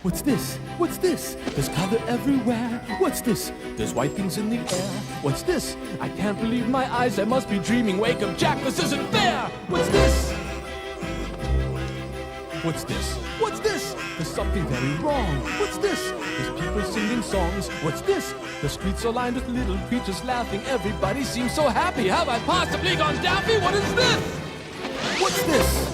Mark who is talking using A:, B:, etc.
A: What's this? What's this? There's color everywhere. What's this? There's white things in the air. What's this? I can't believe my eyes. I must be dreaming. Wake up, Jack. This isn't fair. What's this? What's this? What's this? There's something very wrong. What's this? There's people singing songs. What's this? The streets are lined with little creatures laughing. Everybody seems so happy. Have I possibly gone daffy? What is this? What's this?